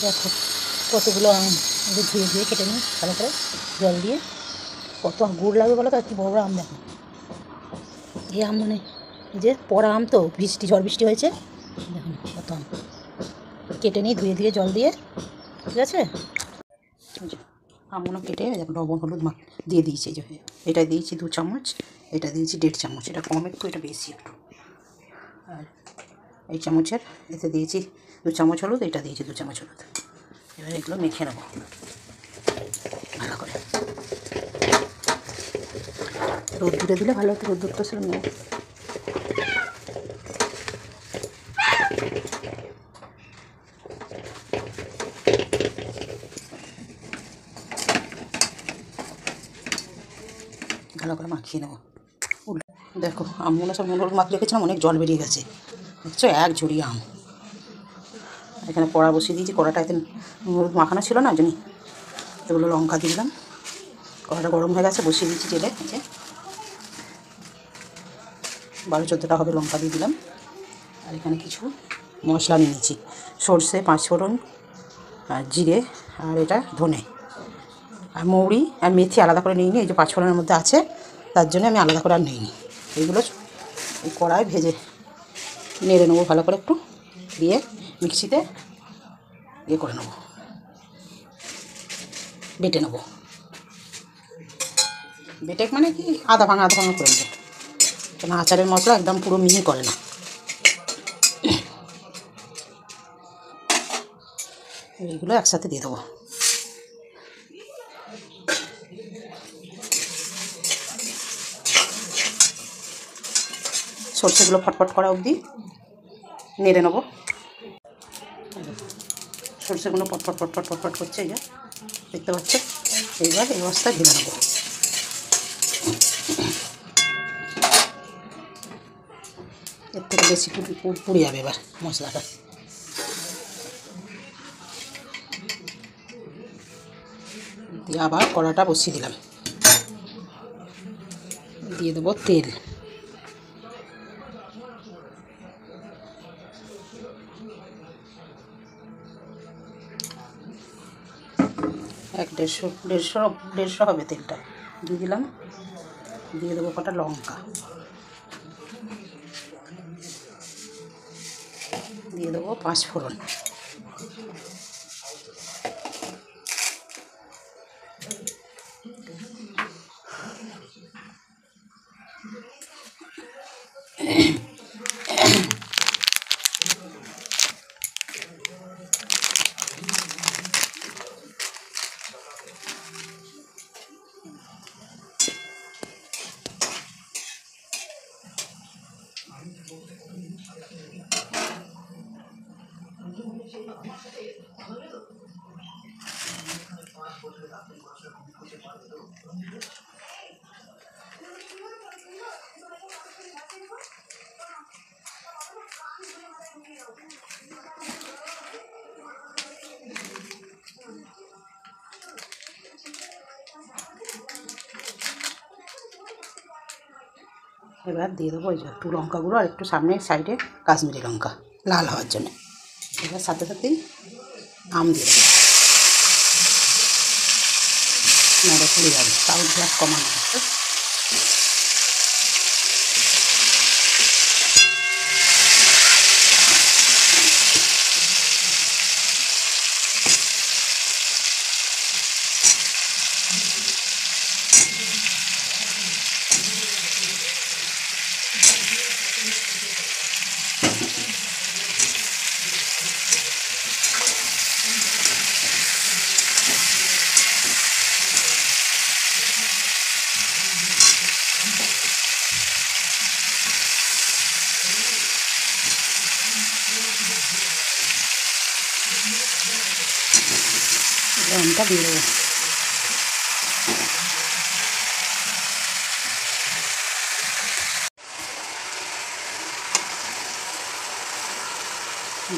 দেখো কতগুলো আম ধুয়ে ধুয়ে কেটে নিই ভালো করে জল দিয়ে। কত গুড় লাগবে বলো তো, কি বড় বড় আম দেখো। এই আম মানে এই যে পড়া আম, তো বৃষ্টি ঝড় বৃষ্টি হয়েছে, দেখুন কত আম কেটে নিই ধুয়ে ধুয়ে জল দিয়ে। ঠিক আছে, আমগুলো কেটে লবণ হলুদ দিয়ে দিয়েছি। এই যে এটা দিয়েছি 2 চামচ, এটা দিয়েছি 1.5 চামচ, এটা কম একটু এটা বেশি একটু। আর এই চামচের এতে দিয়েছি 2 চামচ হলুদ, এটা দিয়েছি 2 চামচ হলুদ। এবার এগুলো মেখে নেবো ভালো করে। রোদ্দুরে দিলে ভালো হতো, রোদ্দুরটা ছিল নেই। ভালো করে মাখিয়ে নেবো। দেখো আমগুলো সব নুন হলুদ মাখিয়ে রেখেছিলাম, অনেক জল বেরিয়ে গেছে দেখছো, এক ঝুড়ি আম। এখানে কড়া বসিয়ে দিয়েছি, কড়াটা এতে নুন হলুদ মাখানো ছিল না, জানি এগুলো লঙ্কা দিয়ে দিলাম। কড়াটা গরম হয়ে গেছে, বসিয়ে দিয়েছি তেলে। আছে 12-14টা হবে লঙ্কা দিয়ে দিলাম। আর এখানে কিছু মশলা নিয়েছি, সর্ষে, 5 ফোড়ন, আর জিরে, আর এটা ধনে, আর মৌরি আর মেথি আলাদা করে নিইনি, এই যে 5 ফোড়নের মধ্যে আছে, তার জন্য আমি আলাদা করে আর নিইনি। এইগুলো এই কড়ায় ভেজে নেড়ে নেবো ভালো করে, একটু দিয়ে মিক্সিতে ইয়ে করে নেবো, বেটে নেবো। বেটে মানে কি আধা ভাঙা করে নেবো, কেন আচারের মশলা একদম পুরো মিহি করে না। এইগুলো একসাথে দিয়ে দেবো। সরষেগুলো ফটফট করা অবধি নেড়ে নেবো। সরষেগুলো ফটফট করছে, এই যে দেখতে পাচ্ছে। এইবার এই অবস্থায় ঢেলে নেবো। এর থেকে বেশি পুড়ে যাবে এবার মশলাটা। দিয়ে আবার কড়াটা বসিয়ে দিলাম, দিয়ে দেবো তেল। দেড়শো হবে তেলটা, দিয়ে দিলাম। দিয়ে দেবো কটা লঙ্কা, দিয়ে দেবো 5 ফোড়ন, এবার দিয়ে দেবো ওই যে একটু লঙ্কা গুঁড়ো, আর একটু সামনে সাইডে কাশ্মীরি লঙ্কা লাল হওয়ার জন্য। এবার সাথে সাথেই আম দিয়ে দেবো, নাড়া পুড়ে যাবে, তাও গ্যাস কমানো হচ্ছে। আমটা দিয়ে দেবো।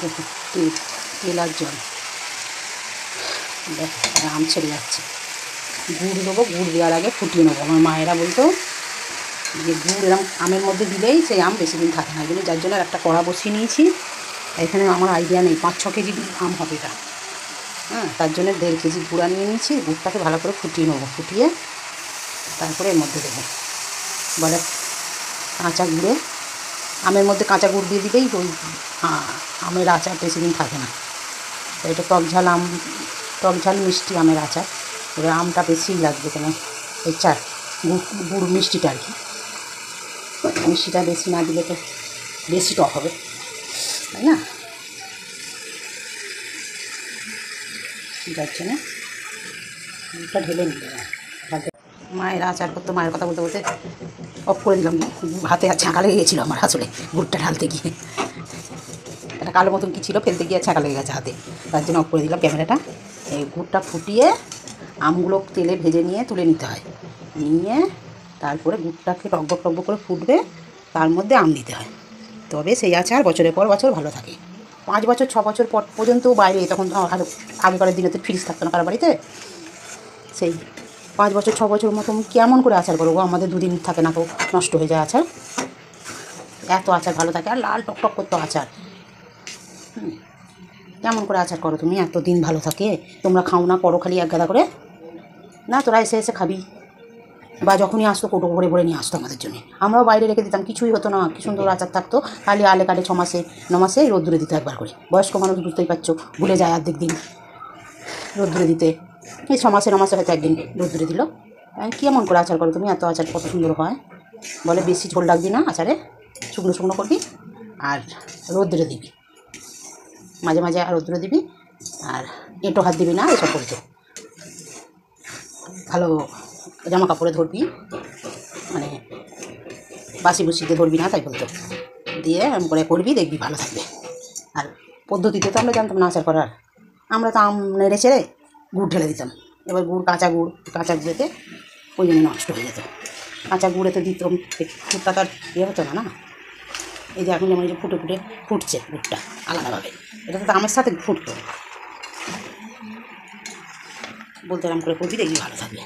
দেখো তেল আর জল, দেখো আম ছেড়ে যাচ্ছে। গুড় দেবো, গুড় দেওয়ার আগে ফুটিয়ে নেবো। আমার মায়েরা বলতো যে গুড় এরকম আমের মধ্যে দিলেই সেই আম বেশি দিন থাকে না, এগুলো যার জন্য একটা কড়া বসিয়ে নিয়েছি। এখানে আমার আইডিয়া নেই, 5-6 কেজি আম হবে এটা। হ্যাঁ, তার জন্য 1.5 কেজি গুঁড়া নিয়ে নিয়েছি। গুড়টাকে ভালো করে ফুটিয়ে নেবো, ফুটিয়ে তারপরে এর মধ্যে দেবো। বলে কাঁচা গুড়ে, আমের মধ্যে কাঁচা গুড় দিয়ে দিলেই ওই আমের আচার বেশি দিন থাকে না। তো এটা টক ঝাল মিষ্টি আমের আচার। এবার আমটা বেশিই লাগবে, কেন এই গুড় মিষ্টিটা আর কি, মিষ্টিটা বেশি না দিলে তো বেশি টক হবে, তাই না? যার জন্য গুড়টা ঢেলে নিতে হবে। মায়ের আচার করতো, মায়ের কথা বলতে বলতে অফ করে দিলাম। হাতে ছাঁকা লেগে গেছিলো আমার আসলে গুড়টা ঢালতে গিয়ে। একটা কালো মতন কী ছিল, ফেলতে গিয়ে ছাঁকা লেগে গেছে হাতে, তার জন্য অফ করে দিলাম ক্যামেরাটা। এই গুড়টা ফুটিয়ে আমগুলো তেলে ভেজে নিয়ে তুলে নিতে হয়, নিয়ে তারপরে গুড়টাকে টকবক টকবক করে ফুটবে, তার মধ্যে আম দিতে হয়। তবে সেই আচার বছরের পর বছর ভালো থাকে। 5 বছর 6 বছর পর পর্যন্ত বাইরে, তখন আর আগেকারের দিনে তো ফ্রিজ থাকতো না কারো বাড়িতে, সেই 5 বছর 6 বছর মতন কেমন করে আচার করবো, আমাদের 2 দিন থাকে না তো নষ্ট হয়ে যায় আচার। এত আচার ভালো থাকে, আর লাল টক টক করতো আচার। কেমন করে আচার করো তুমি, এত দিন ভালো থাকে? তোমরা খাও না, করো খালি এক গাদা করে? না, তোরা এসে এসে খাবি, বা যখনই আসতো কৌটো ভরে ভরে নিয়ে আসতো আমাদের জন্য, আমরাও বাইরে রেখে দিতাম, কিছুই হতো না, কি সুন্দর আচার থাকতো। খালি আলে কালে 6 মাসে 9 মাসে রোদ্দুরে দিত একবার করে। বয়স্ক মানুষ বুঝতেই পারছো, ভুলে যায় অর্ধেক দিন রোদ্দুরে দিতে। এই 6 মাসে 9 মাসে হয়তো একদিন রোদ্দুরে দিল। কেমন করে আচার করো তুমি? এত আচার কত সুন্দর হয়। বলে বেশি ঝোল রাখবি না আচারে, শুকনো শুকনো করবি আর রোদ্দুরে দিবি, মাঝে মাঝে আর রোদ্দুরে দিবি, আর এঁটো হাত দিবি না, এসব করতো। ভালো জামা কাপড়ে ধরবি, মানে বাসি বুসিতে ধরবি না, তাই বলতো। দিয়ে এরকম করে করবি, দেখবি ভালো থাকবে। আর পদ্ধতিতে তো আমরা জানতাম না আচার করার, আমরা তো আম নেড়ে চেড়ে গুড় ঢেলে দিতাম। এবার কাঁচা গুড়েতে ওই জন্য নষ্ট হয়ে যেত। কাঁচা গুড়েতে দিতাম, গুড়টা তো আর হতো না। এই যে এখন যেমন এই যে ফুটে ফুটে ফুটছে গুড়টা আলাদাভাবে, এটা তো আমের সাথে ফুটতো। বলতে এরকম করে করবি, দেখবি ভালো থাকবে।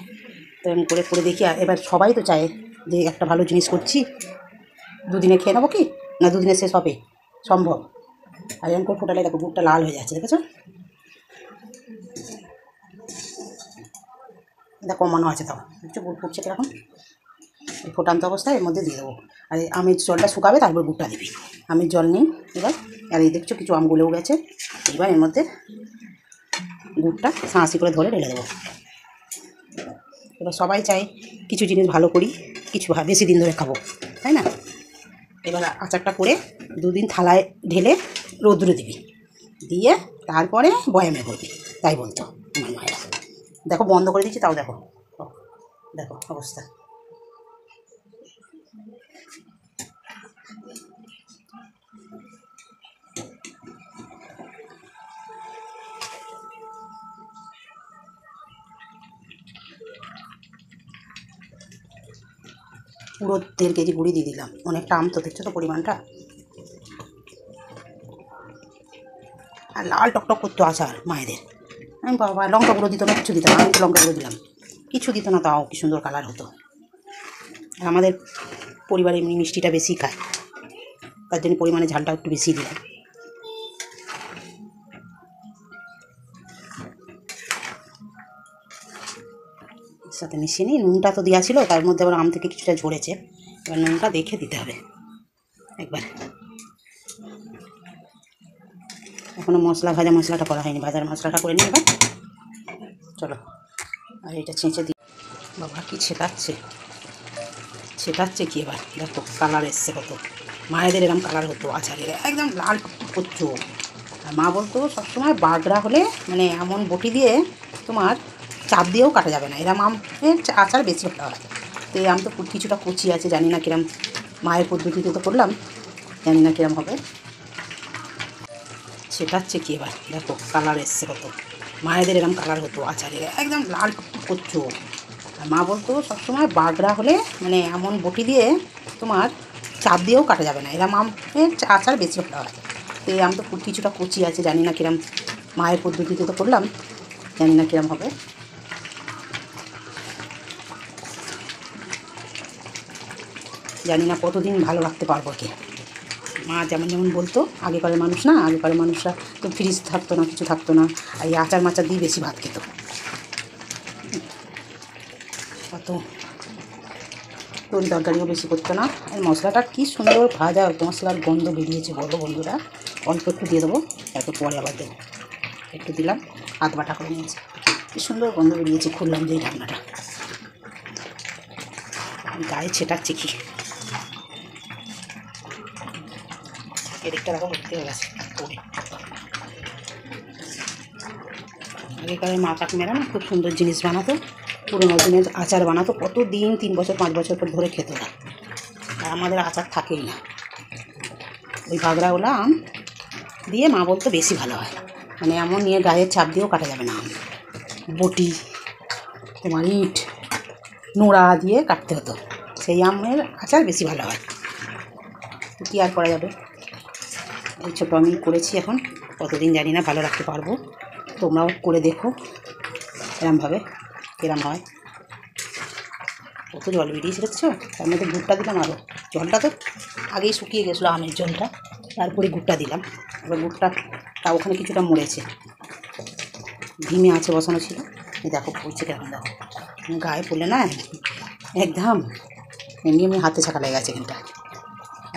তো এরকম করে করে দেখি। আর এবার সবাই তো চায় যে একটা ভালো জিনিস করছি, 2 দিনে খেয়ে নেবো, কি না 2 দিনে শেষ হবে সম্ভব। আর এরকম করে ফোটালে দেখো গুড়টা লাল হয়ে যাচ্ছে, দেখেছো? এটা কমানো আছে, তাও দেখছো গুড় ফুটছে কীরকম। এই ফোটান্ত অবস্থায় এর মধ্যে দিয়ে দেবো। আর এই আমের জলটা শুকাবে, তারপর গুড়টা দিবি। আমের জল নেই এবার। আর এই দেখছো কিছু আম গলেও গেছে। এবার এর মধ্যে গুড়টা সাঁড়াশি করে ধরে ঢেলে দেবো। এবার সবাই চায় কিছু জিনিস ভালো করি, কিছু বেশি দিন ধরে খাবো, তাই না? এবার আচারটা করে 2 দিন থালায় ঢেলে রোদ্দুরে দিবি, দিয়ে তারপরে বয়ামে করবি, তাই বলতো আমার মায়েরা। দেখো বন্ধ করে দিচ্ছি, তাও দেখো দেখো অবস্থা। পুরো 1.5 কেজি গুঁড়ি দিয়ে দিলাম, অনেকটা আম তো, দেখছো তো পরিমাণটা। আর লাল টকটক করতো আচার মায়েদের। আমি বাবা লঙ্কা গুঁড়ো দিত না, কিছু দিত না, আমি তো লঙ্কা গুঁড়ো দিলাম, কিছু দিত না, তাও কি সুন্দর কালার হতো। আর আমাদের পরিবারে এমনি মিষ্টিটা বেশি খায়, তার জন্য পরিমাণে ঝালটা একটু বেশি দিলাম। সাথে মিশিয়ে নিই। নুনটা তো দেওয়া ছিল, তার মধ্যে আবার আম থেকে কিছুটা ঝরেছে, এবার নুনটা দেখে দিতে হবে একবার। এখনও ভাজা মশলাটা করা হয়নি, ভাজার মশলাটা করে নিই এবার। চলো, আর এটা ছেঁচে দিই। বাবা কি ছেটাচ্ছে কি এবার, দেখো কালার এসছে কত। মায়েদের এরকম কালার হতো আচারের, একদম লাল করছো। আর মা বলতো সবসময় বাগড়া হলে, মানে এমন বটি দিয়ে তোমার চাপ দিয়েও কাটা যাবে না, এরম আমের আচার বেশি ভালো হয়। তো এই আম তো কিছুটা কুচি আছে, জানি না কিরম, মায়ের পদ্ধতিতে তো করলাম, জানি না কিরম হবে। ছেটাচ্ছে কি এবার, দেখো কালার এসছে কত। মায়েদের এরম কালার হতো আচারের, একদম লাল করছো। আর মা বলতো সবসময় বাগড়া হলে, মানে এমন বটি দিয়ে তোমার চাপ দিয়েও কাটা যাবে না, এরম আমের আচার বেশি ভালো হয়। তো এই আম তো কিছুটা কুচি আছে, জানি না কিরম, মায়ের পদ্ধতিতে তো করলাম, জানি না কিরম হবে। জানি না কতদিন ভালো রাখতে পারবো কি। মা যেমন যেমন বলতো, আগেকারের মানুষ না, আগেকারের মানুষরা তো ফ্রিজ থাকতো না, কিছু থাকতো না, আর এই আচার মাচার দিয়ে বেশি ভাত খেত। অত তরি তরকারিও বেশি করতো না। আর মশলাটা কী সুন্দর ভাজা, মশলার গন্ধ বেরিয়েছে বলো বন্ধুরা। অল্প একটু দিয়ে দেবো, এরপর পরে আবার দেবো। একটু দিলাম, হাত বাটা করে নিয়েছি, কী সুন্দর গন্ধ বেরিয়েছে। খুললাম যে এই ঢাকনাটা, গায়ে ছেটাচ্ছে কি, এদিকটা দেখো ভর্তি হয়ে গেছে। আগেকার মা কাকিমারা না খুব সুন্দর জিনিস বানাতো, পুরোনো দিনের আচার বানাতো, কত দিন 3 বছর 5 বছর পর ধরে খেত না। আর আমাদের আচার থাকেই না। ওই বাগড়াওয়ালা আম দিয়ে মা বলতো বেশি ভালো হয়, মানে এমন নিয়ে গায়ের চাপ দিয়েও কাটা যাবে না আম। বটি, তোমার ইট, নোড়া দিয়ে কাটতে হতো, সেই আমের আচার বেশি ভালো হয়। কী আর করা যাবে। এই ছোটো আমি করেছি, এখন কতদিন জানি না ভালো রাখতে পারবো। তোমরাও করে দেখো এরমভাবে এরম হয়। কত জল বেরিয়েছে দেখছো, তার মধ্যে গুড়টা দিলাম আরও। জলটা তো আগেই শুকিয়ে গেছিলো, আমের জলটা, তারপরে গুড়টা দিলাম। এবার গুড়টা তা ওখানে কিছুটা মরেছে, ধিমে আছে বসানো ছিল। এই দেখো পড়ছে কেমন, দেখো গায়ে পড়লে না একদম এমনি এমনি হাতে ছাকা লেগে গেছে। কিন্তু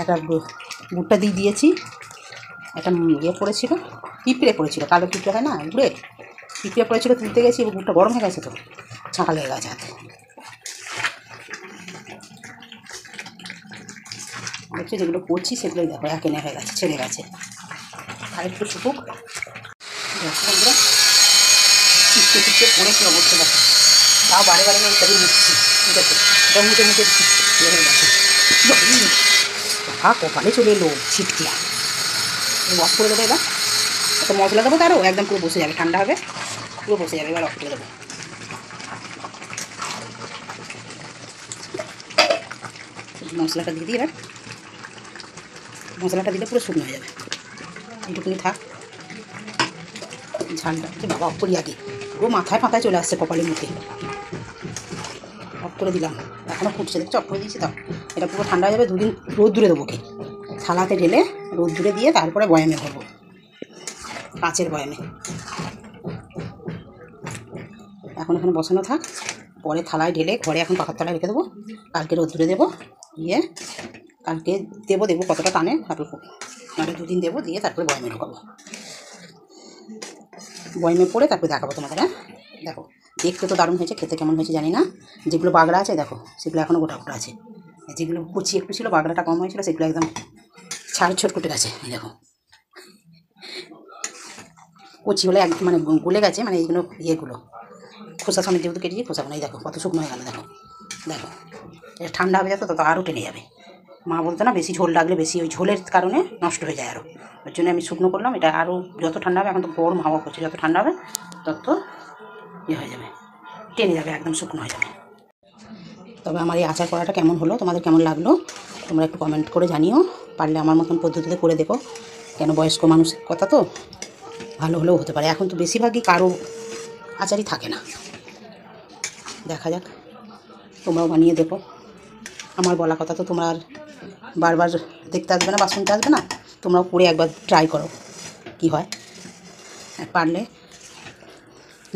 একটা গুড়টা দিয়ে দিয়েছি, একটা ইয়ে পড়েছিল, পিঁপড়ে পড়েছিল, কালো পিঁপড়ে হয় না গুড়ে, পিঁপড়ে পড়েছিল, তুলতে গেছি, এবার গুড়টা গরম হয়ে গেছে, তো ছাকা লেগে গেছে হাতে। দেখছি যেগুলো করছি সেগুলোই দেখো একেনে হয়ে গেছে, ছেড়ে গেছে। আর একটু শুকুক, দেখো বন্ধুরা চিপকে চিপকে পড়েছি অবস্থা দেখো। তাও বারে বারে আমি তাদের মুছছি, ঠিক আছে, এটা মুছে মুছে হয়ে গেছে। কপালে চলে এলো ছিটকিয়া, অফ করে দেবো। এবার একটা মশলা দেবো, তারও একদম পুরো বসে যাবে, ঠান্ডা হবে পুরো বসে যাবে। এবার অফ করে দেবো। মশলাটা দিয়ে দিই, এবার মশলাটা দিলে পুরো শুকনো হয়ে যাবে, এইটুকুনি থাক। ঝালটা বাবা অফ করি আগে, পুরো মাথায় পাতায় চলে আসছে, কপালের মুখে। অফ করে দিলাম, এখনও ফুটছে দেখছো, অফ করে দিয়েছি। দাও, এটা পুরো ঠান্ডা হয়ে যাবে, 2 দিন রোদ দূরে দেবো, কি থালাতে ঢেলে রোদ দূরে দিয়ে তারপরে বয়ামে ভরবো, কাঁচের বয়ামে। এখন এখানে বসানো থাক, পরে থালায় ঢেলে ঘরে এখন পাখার তলায় রেখে দেবো। কালকে রোদ দূরে দেবো, দিয়ে কালকে দেবো, দেখবো কতটা টানে, তারপর নাহলে 2 দিন দেবো, দিয়ে তারপরে বয়ামে ঢোকাবো। বয়ামে পড়ে তারপরে দেখাবো তোমাদের। হ্যাঁ দেখো, দেখতে তো দারুণ হয়েছে, খেতে কেমন হয়েছে জানি না। যেগুলো বাগড়া আছে দেখো, সেগুলো এখনও গোটা গোটা আছে। যেগুলো কুচি একটু ছিল, বাগড়াটা কম হয়েছিল, সেগুলো একদম ছাড় ছোট কুটে গেছে। দেখো কুচি হলে একদম মানে গলে গেছে, মানে এইগুলো ইয়েগুলো খোসা সমেত যেহেতু কেটেছি, খোসাগুলো এই দেখো কত শুকনো হয়ে গেল। দেখো দেখো, এটা ঠান্ডা হবে যাতে তত আরও টেনে যাবে। মা বলতো না বেশি ঝোল লাগলে বেশি, ওই ঝোলের কারণে নষ্ট হয়ে যায় আরও, ওর জন্য আমি শুকনো করলাম। এটা আরও যত ঠান্ডা হবে, এখন তো গরম হাওয়া করছে, যত ঠান্ডা হবে তত ইয়ে হয়ে যাবে, টেনে যাবে, একদম শুকনো হয়ে যাবে। তবে আমার এই আচার করাটা কেমন হলো, তোমাদের কেমন লাগলো তোমরা একটু কমেন্ট করে জানিও। পারলে আমার মতন পদ্ধতিতে করে দেখো, কেন বয়স্ক মানুষের কথা তো, ভালো হলেও হতে পারে। এখন তো বেশিরভাগই কারো আচারই থাকে না। দেখা যাক, তোমরাও বানিয়ে দেখো। আমার বলা কথা তো তোমরা আর বারবার দেখতে আসবে না বা শুনতে আসবে না, তোমরাও করে একবার ট্রাই করো কি হয়। পারলে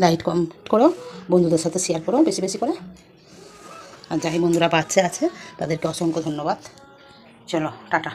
লাইক কমেন্ট করো, বন্ধুদের সাথে শেয়ার করো বেশি বেশি করে। আর যাই বন্ধুরা বাচ্চা আছে তাদেরকে অসংখ্য ধন্যবাদ। চলো টাটা।